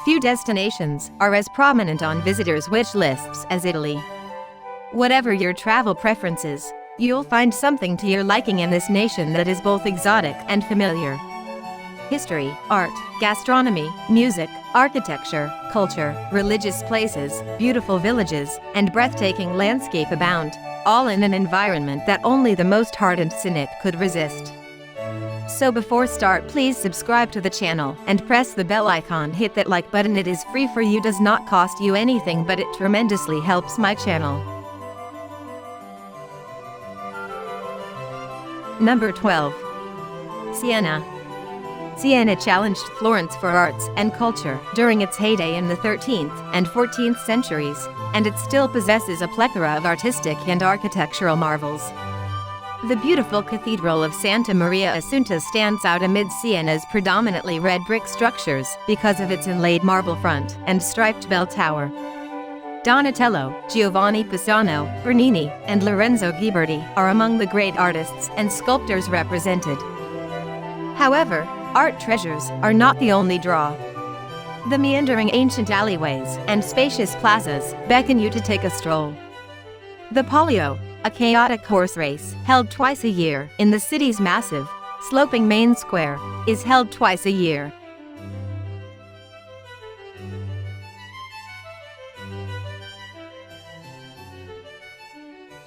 Few destinations are as prominent on visitors' wish lists as Italy. Whatever your travel preferences, you'll find something to your liking in this nation that is both exotic and familiar. History, art, gastronomy, music, architecture, culture, religious places, beautiful villages, and breathtaking landscape abound, all in an environment that only the most hardened cynic could resist. So before start, please subscribe to the channel and press the bell icon. Hit that like button. It is free for you, does not cost you anything, but it tremendously helps my channel. Number 12. Siena. Siena challenged Florence for arts and culture during its heyday in the 13th and 14th centuries, and it still possesses a plethora of artistic and architectural marvels. The beautiful Cathedral of Santa Maria Assunta stands out amid Siena's predominantly red brick structures because of its inlaid marble front and striped bell tower. Donatello, Giovanni Pisano, Bernini, and Lorenzo Ghiberti are among the great artists and sculptors represented. However, art treasures are not the only draw. The meandering ancient alleyways and spacious plazas beckon you to take a stroll. The Palio, a chaotic horse race held twice a year in the city's massive, sloping main square, is held twice a year.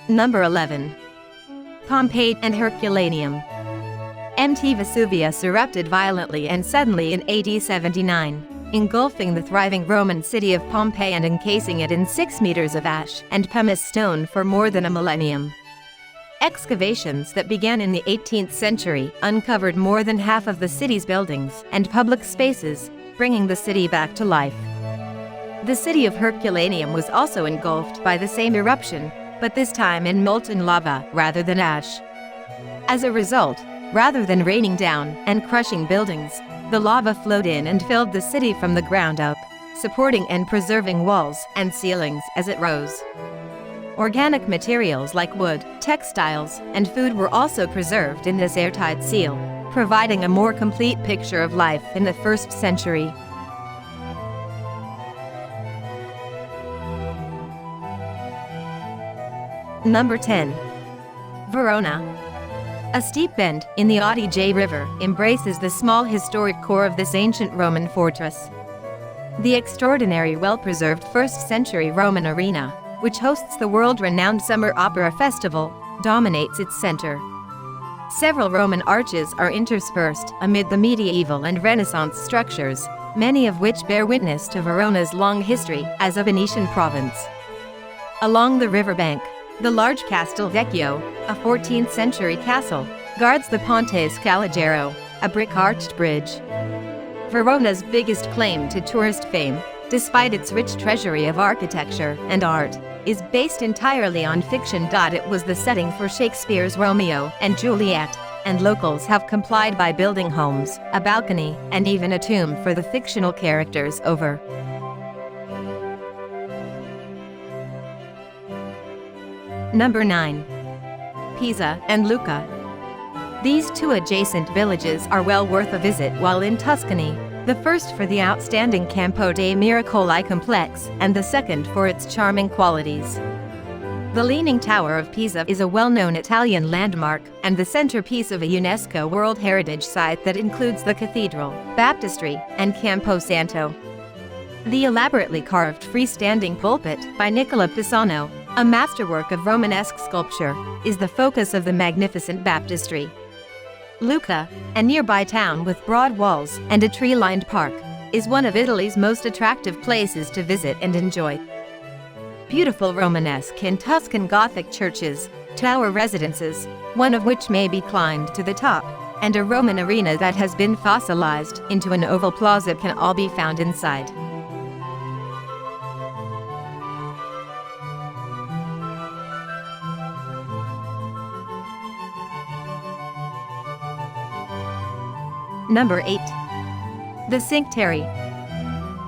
Number 11. Pompeii and Herculaneum. Mt Vesuvius erupted violently and suddenly in AD 79, engulfing the thriving Roman city of Pompeii and encasing it in 6 meters of ash and pumice stone for more than a millennium. Excavations that began in the 18th century uncovered more than half of the city's buildings and public spaces, bringing the city back to life. The city of Herculaneum was also engulfed by the same eruption, but this time in molten lava rather than ash. As a result, rather than raining down and crushing buildings, the lava flowed in and filled the city from the ground up, supporting and preserving walls and ceilings as it rose. Organic materials like wood, textiles, and food were also preserved in this airtight seal, providing a more complete picture of life in the 1st century. Number 10. Verona. A steep bend in the Adige River embraces the small historic core of this ancient Roman fortress. The extraordinary well-preserved 1st century Roman arena, which hosts the world-renowned summer opera festival, dominates its center. Several Roman arches are interspersed amid the medieval and Renaissance structures, many of which bear witness to Verona's long history as a Venetian province. Along the riverbank, the large Castel Vecchio, a 14th century castle, guards the Ponte Scalagero, a brick-arched bridge. Verona's biggest claim to tourist fame, despite its rich treasury of architecture and art, is based entirely on fiction. It was the setting for Shakespeare's Romeo and Juliet, and locals have complied by building homes, a balcony, and even a tomb for the fictional characters over. Number 9. Pisa and Lucca. These two adjacent villages are well worth a visit while in Tuscany, the first for the outstanding Campo dei Miracoli complex and the second for its charming qualities. The Leaning Tower of Pisa is a well-known Italian landmark and the centerpiece of a UNESCO World Heritage Site that includes the cathedral, baptistry, and Campo Santo. The elaborately carved freestanding pulpit by Nicola Pisano, a masterwork of Romanesque sculpture, is the focus of the magnificent baptistry. Lucca, a nearby town with broad walls and a tree-lined park, is one of Italy's most attractive places to visit and enjoy. Beautiful Romanesque and Tuscan Gothic churches, tower residences, one of which may be climbed to the top, and a Roman arena that has been fossilized into an oval plaza can all be found inside. Number 8. The Cinque Terre.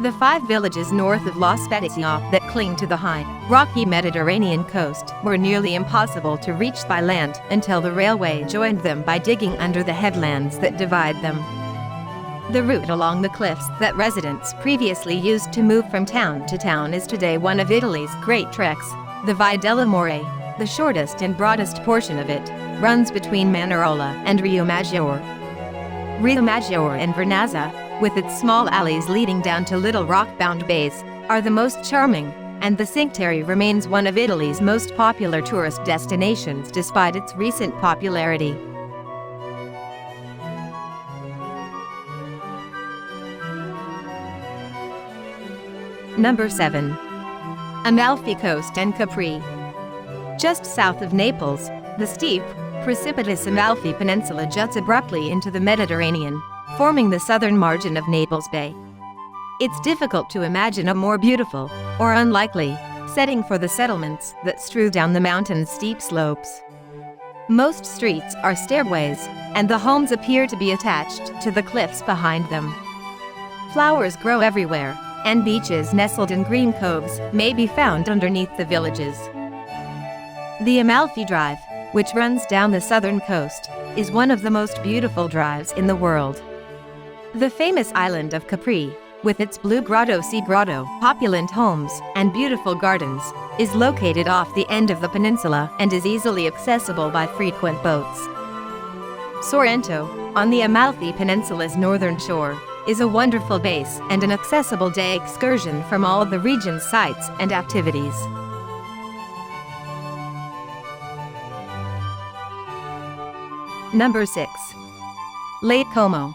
The 5 villages north of La Spezia that cling to the high, rocky Mediterranean coast were nearly impossible to reach by land until the railway joined them by digging under the headlands that divide them. The route along the cliffs that residents previously used to move from town to town is today one of Italy's great treks. The Vie della More, the shortest and broadest portion of it, runs between Manarola and Riomaggiore. Riomaggiore and Vernazza, with its small alleys leading down to little rock-bound bays, are the most charming, and the Cinque Terre remains one of Italy's most popular tourist destinations despite its recent popularity. Number 7. Amalfi Coast and Capri. Just south of Naples, the steep, precipitous Amalfi Peninsula juts abruptly into the Mediterranean, forming the southern margin of Naples Bay. It's difficult to imagine a more beautiful, or unlikely, setting for the settlements that strew down the mountain's steep slopes. Most streets are stairways, and the homes appear to be attached to the cliffs behind them. Flowers grow everywhere, and beaches nestled in green coves may be found underneath the villages. The Amalfi Drive, which runs down the southern coast, is one of the most beautiful drives in the world. The famous island of Capri, with its blue grotto sea grotto, opulent homes, and beautiful gardens, is located off the end of the peninsula and is easily accessible by frequent boats. Sorrento, on the Amalfi Peninsula's northern shore, is a wonderful base and an accessible day excursion from all of the region's sites and activities. Number 6. Lake Como.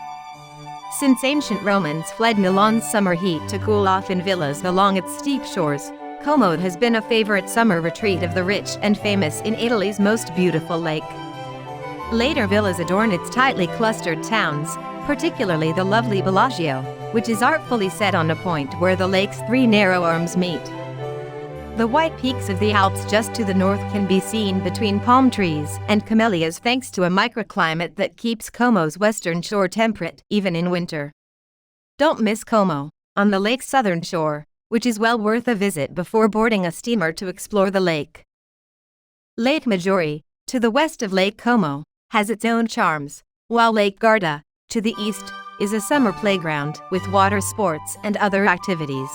Since ancient Romans fled Milan's summer heat to cool off in villas along its steep shores, Como has been a favorite summer retreat of the rich and famous in Italy's most beautiful lake. Later villas adorn its tightly clustered towns, particularly the lovely Bellagio, which is artfully set on a point where the lake's three narrow arms meet. The white peaks of the Alps just to the north can be seen between palm trees and camellias thanks to a microclimate that keeps Como's western shore temperate, even in winter. Don't miss Como, on the lake's southern shore, which is well worth a visit before boarding a steamer to explore the lake. Lake Maggiore, to the west of Lake Como, has its own charms, while Lake Garda, to the east, is a summer playground with water sports and other activities.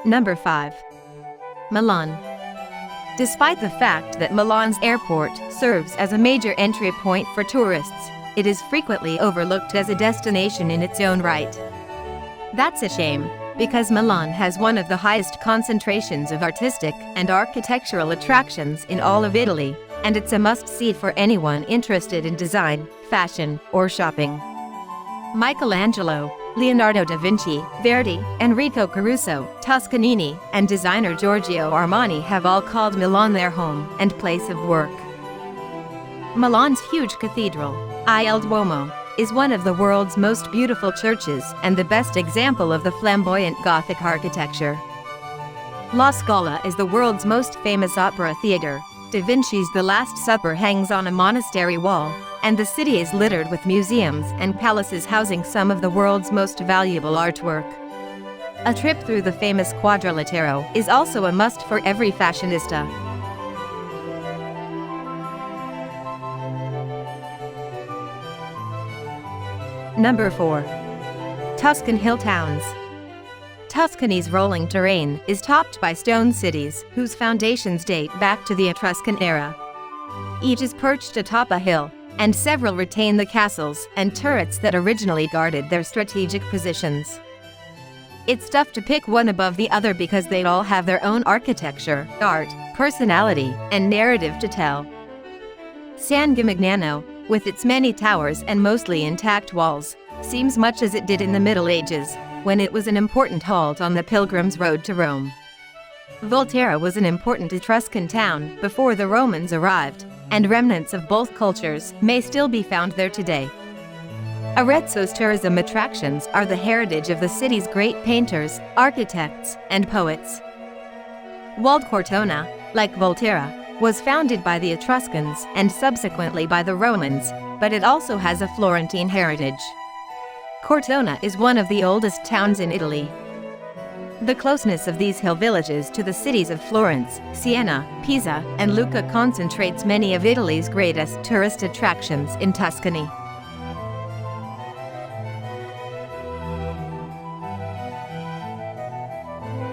Number 5. Milan. Despite the fact that Milan's airport serves as a major entry point for tourists, it is frequently overlooked as a destination in its own right. That's a shame, because Milan has one of the highest concentrations of artistic and architectural attractions in all of Italy, and it's a must-see for anyone interested in design, fashion, or shopping. Michelangelo, Leonardo da Vinci, Verdi, Enrico Caruso, Toscanini, and designer Giorgio Armani have all called Milan their home and place of work. Milan's huge cathedral, Il Duomo, is one of the world's most beautiful churches and the best example of the flamboyant Gothic architecture. La Scala is the world's most famous opera theater. Da Vinci's The Last Supper hangs on a monastery wall, and the city is littered with museums and palaces housing some of the world's most valuable artwork. A trip through the famous Quadrilatero is also a must for every fashionista. Number 4. Tuscan hill towns. Tuscany's rolling terrain is topped by stone cities whose foundations date back to the Etruscan era. Each is perched atop a hill, and several retain the castles and turrets that originally guarded their strategic positions. It's tough to pick one above the other because they all have their own architecture, art, personality, and narrative to tell. San Gimignano, with its many towers and mostly intact walls, seems much as it did in the Middle Ages, when it was an important halt on the pilgrim's road to Rome. Volterra was an important Etruscan town before the Romans arrived, and remnants of both cultures may still be found there today. Arezzo's tourism attractions are the heritage of the city's great painters, architects, and poets. Walled Cortona, like Volterra, was founded by the Etruscans and subsequently by the Romans, but it also has a Florentine heritage. Cortona is one of the oldest towns in Italy. The closeness of these hill villages to the cities of Florence, Siena, Pisa, and Lucca concentrates many of Italy's greatest tourist attractions in Tuscany.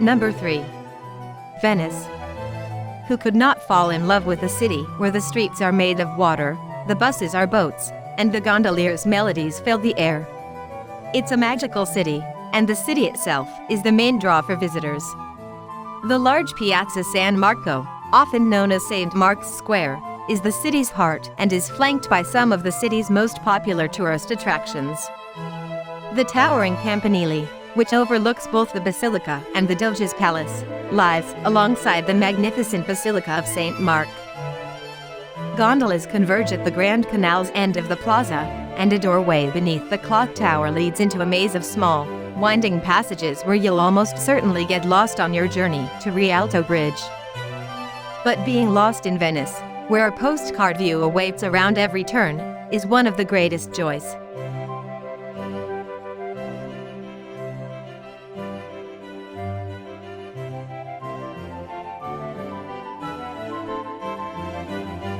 Number 3. Venice. Who could not fall in love with a city where the streets are made of water, the buses are boats, and the gondoliers' melodies fill the air? It's a magical city, and the city itself is the main draw for visitors. The large Piazza San Marco, often known as St. Mark's Square, is the city's heart and is flanked by some of the city's most popular tourist attractions. The towering Campanile, which overlooks both the Basilica and the Doge's Palace, lies alongside the magnificent Basilica of St. Mark. Gondolas converge at the Grand Canal's end of the plaza, and a doorway beneath the clock tower leads into a maze of small, winding passages where you'll almost certainly get lost on your journey to Rialto Bridge. But being lost in Venice, where a postcard view awaits around every turn, is one of the greatest joys.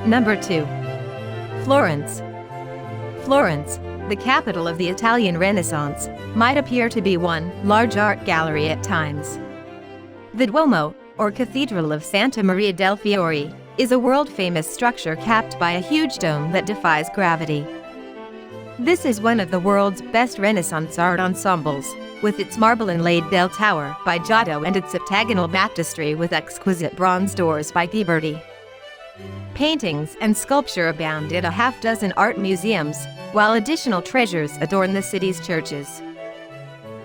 Number 2. Florence. Florence, the capital of the Italian Renaissance, might appear to be one large art gallery at times. The Duomo, or Cathedral of Santa Maria del Fiore, is a world-famous structure capped by a huge dome that defies gravity. This is one of the world's best Renaissance art ensembles, with its marble-inlaid bell tower by Giotto and its octagonal baptistry with exquisite bronze doors by Ghiberti. Paintings and sculpture abound at a half-dozen art museums, while additional treasures adorn the city's churches.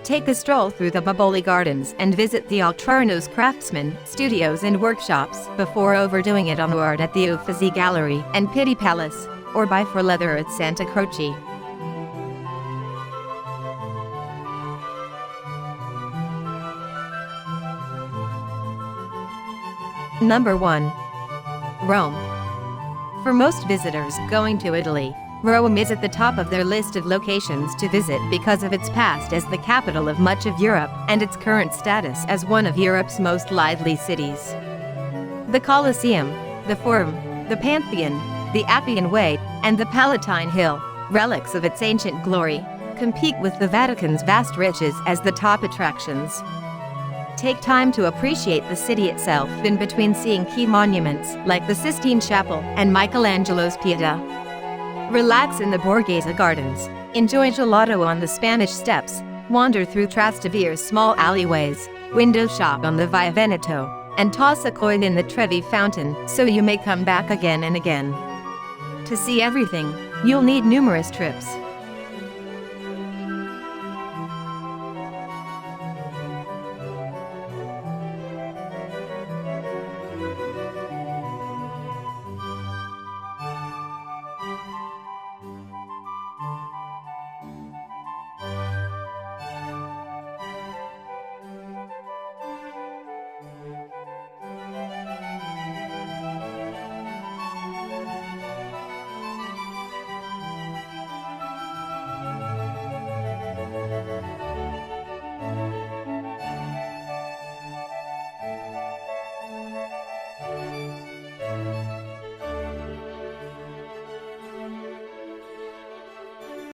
Take a stroll through the Boboli Gardens and visit the Altrarno's craftsmen, studios and workshops before overdoing it on art at the Uffizi Gallery and Pitti Palace, or buy for leather at Santa Croce. Number 1. Rome. For most visitors going to Italy, Rome is at the top of their list of locations to visit because of its past as the capital of much of Europe and its current status as one of Europe's most lively cities. The Colosseum, the Forum, the Pantheon, the Appian Way, and the Palatine Hill, relics of its ancient glory, compete with the Vatican's vast riches as the top attractions. Take time to appreciate the city itself in between seeing key monuments like the Sistine Chapel and Michelangelo's Pietà. Relax in the Borghese Gardens, enjoy gelato on the Spanish Steps, wander through Trastevere's small alleyways, window shop on the Via Veneto, and toss a coin in the Trevi Fountain so you may come back again and again. To see everything, you'll need numerous trips.